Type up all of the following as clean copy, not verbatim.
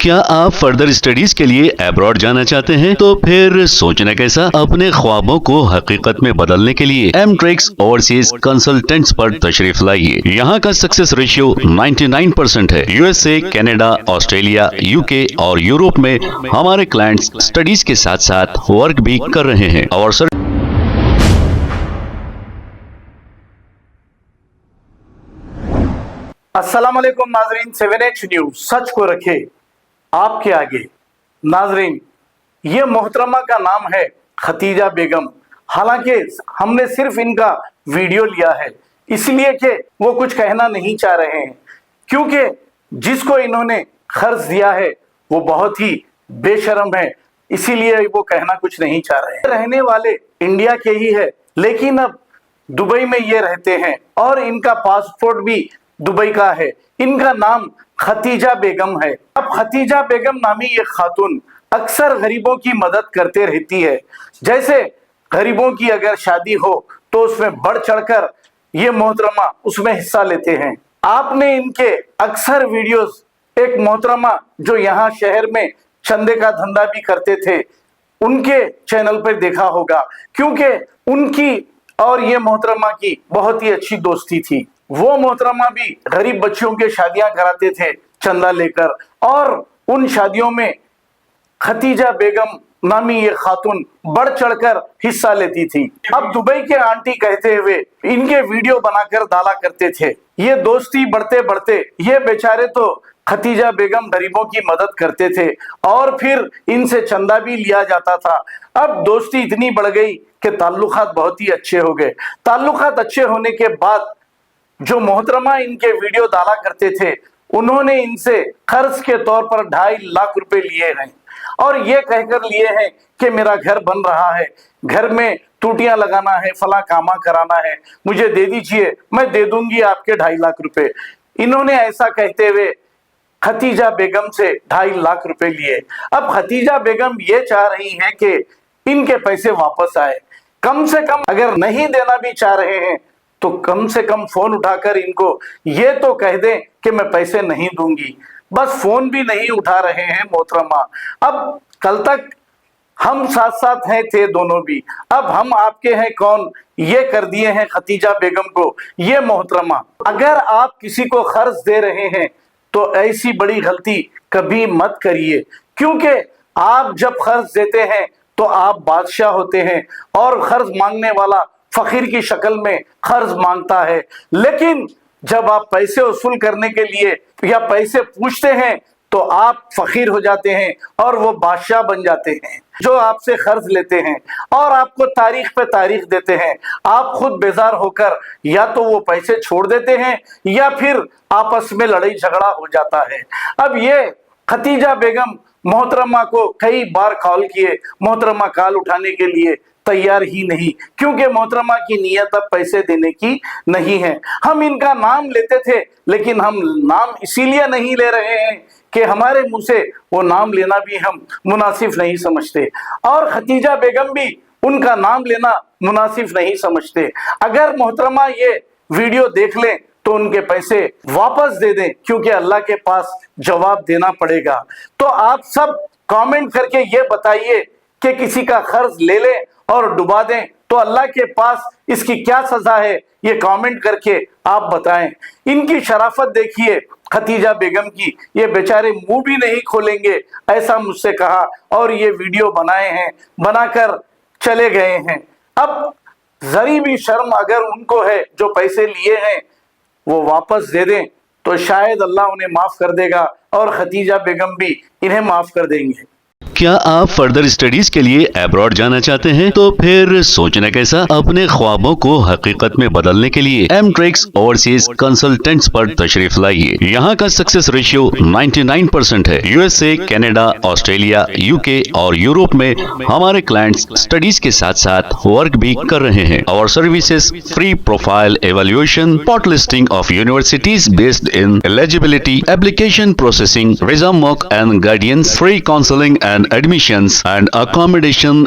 کیا آپ further studies کے لیے ابراڈ جانا چاہتے ہیں؟ تو پھر سوچنا کیسا، اپنے خوابوں کو حقیقت میں بدلنے کے لیے ایم ٹریکس اوورسیز کنسلٹنٹس پر تشریف لائیے۔ یہاں کا سکسیس ریشیو 99% ہے۔ U S A, Canada, Australia, you کے اور یورپ میں ہمارے کلائنٹس اسٹڈیز کے ساتھ ساتھ ورک بھی کر رہے ہیں اور السلام علیکم ناظرین، 7H نیوز سچ کو رکھے آپ کے آگے۔ ناظرین، یہ محترمہ کا نام ہے ختیجہ بیگم۔ حالانکہ ہم نے صرف ان کا ویڈیو لیا ہے اس لیے کہ وہ کچھ کہنا نہیں چاہ رہے ہیں، کیونکہ جس کو انہوں نے قرض دیا ہے وہ بہت ہی بے شرم ہے، اسی لیے وہ کہنا کچھ نہیں چاہ رہے ہیں۔ رہنے والے انڈیا کے ہی ہے لیکن اب دبئی میں یہ رہتے ہیں اور ان کا پاسپورٹ بھی دبئی کا ہے۔ ان کا نام ختیجہ بیگم ہے۔ اب ختیجہ بیگم نامی یہ خاتون اکثر غریبوں کی مدد کرتے رہتی ہے۔ جیسے غریبوں کی اگر شادی ہو تو اس میں بڑھ چڑھ کر یہ محترمہ اس میں حصہ لیتے ہیں۔ آپ نے ان کے اکثر ویڈیوز، ایک محترمہ جو یہاں شہر میں چندے کا دھندا بھی کرتے تھے، ان کے چینل پر دیکھا ہوگا، کیونکہ ان کی اور یہ محترمہ کی بہت ہی اچھی دوستی تھی۔ وہ محترمہ بھی غریب بچیوں کے شادیاں کراتے تھے چندہ لے کر، اور ان شادیوں میں ختیجہ بیگم نامی یہ خاتون بڑھ چڑھ کر حصہ لیتی تھی۔ اب دبئی کے آنٹی کہتے ہوئے ان کے ویڈیو بنا کر ڈالا کرتے تھے۔ یہ دوستی بڑھتے بڑھتے یہ بیچارے تو ختیجہ بیگم غریبوں کی مدد کرتے تھے اور پھر ان سے چندہ بھی لیا جاتا تھا۔ اب دوستی اتنی بڑھ گئی کہ تعلقات بہت ہی اچھے ہو گئے۔ تعلقات اچھے ہونے کے بعد جو محترمہ ان کے ویڈیو ڈالا کرتے تھے، انہوں نے ان سے قرض کے طور پر 2.5 لاکھ روپے لیے ہیں اور یہ کہہ کر لیے ہیں کہ میرا گھر بن رہا ہے، گھر میں ٹوٹیاں لگانا ہے، فلاں کامہ کرانا ہے، مجھے دے دیجئے، میں دے دوں گی آپ کے 2.5 لاکھ روپے۔ انہوں نے ایسا کہتے ہوئے ختیجہ بیگم سے 2.5 لاکھ روپے لیے۔ اب ختیجہ بیگم یہ چاہ رہی ہیں کہ ان کے پیسے واپس آئے۔ کم سے کم اگر نہیں دینا بھی چاہ رہے ہیں تو کم سے کم فون اٹھا کر ان کو یہ تو کہہ دیں کہ میں پیسے نہیں دوں گی۔ بس فون بھی نہیں اٹھا رہے ہیں محترمہ۔ اب کل تک ہم ساتھ ساتھ ہیں تھے دونوں بھی، اب ہم آپ کے ہیں کون، یہ کر دیے ہیں ختیجہ بیگم کو یہ محترمہ۔ اگر آپ کسی کو قرض دے رہے ہیں تو ایسی بڑی غلطی کبھی مت کریے، کیونکہ آپ جب قرض دیتے ہیں تو آپ بادشاہ ہوتے ہیں اور قرض مانگنے والا فقیر کی شکل میں قرض مانگتا ہے، لیکن جب آپ پیسے وصول کرنے کے لیے یا پیسے پوچھتے ہیں تو آپ فقیر ہو جاتے ہیں اور وہ بادشاہ بن جاتے ہیں۔ جو آپ سے قرض لیتے ہیں اور آپ کو تاریخ پہ تاریخ دیتے ہیں، آپ خود بیزار ہو کر یا تو وہ پیسے چھوڑ دیتے ہیں یا پھر آپس میں لڑائی جھگڑا ہو جاتا ہے۔ اب یہ ختیجہ بیگم محترمہ کو کئی بار کال کیے، محترمہ کال اٹھانے کے لیے تیار ہی نہیں، کیونکہ محترمہ کی نیت اب پیسے دینے کی نہیں ہے۔ ہم ان کا نام لیتے تھے لیکن ہم نام اسی لیے نہیں لے رہے ہیں کہ ہمارے منہ سے وہ نام لینا بھی ہم مناسب نہیں سمجھتے، اور ختیجہ بیگم بھی ان کا نام لینا مناسب نہیں سمجھتے۔ اگر محترمہ یہ ویڈیو دیکھ لیں تو ان کے پیسے واپس دے دیں، کیونکہ اللہ کے پاس جواب دینا پڑے گا۔ تو آپ سب کامنٹ کر کے یہ بتائیے کہ کسی کا قرض لے لیں اور ڈبا دیں تو اللہ کے پاس اس کی کیا سزا ہے، یہ کامنٹ کر کے آپ بتائیں۔ ان کی شرافت دیکھیے ختیجہ بیگم کی، یہ بیچارے منہ بھی نہیں کھولیں گے، ایسا مجھ سے کہا اور یہ ویڈیو بنائے ہیں، بنا کر چلے گئے ہیں۔ اب ذری بھی شرم اگر ان کو ہے، جو پیسے لیے ہیں وہ واپس دے دیں تو شاید اللہ انہیں معاف کر دے گا اور ختیجہ بیگم بھی انہیں معاف کر دیں گے۔ کیا آپ فردر اسٹڈیز کے لیے ابراڈ جانا چاہتے ہیں؟ تو پھر سوچنا کیسا، اپنے خوابوں کو حقیقت میں بدلنے کے لیے ایم ٹریکس اوورسیز کنسلٹنٹس پر تشریف لائیے۔ یہاں کا سکسیس ریشیو 99% ہے۔ U S A, Canada, Australia, you کے اور یورپ میں ہمارے کلائنٹس اسٹڈیز کے ساتھ ساتھ ورک بھی کر رہے ہیں اور services free profile evaluation, port listing of universities based in eligibility, application processing, visa موک and guidance, free counselling and and admissions and accommodation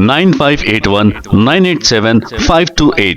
9581987528.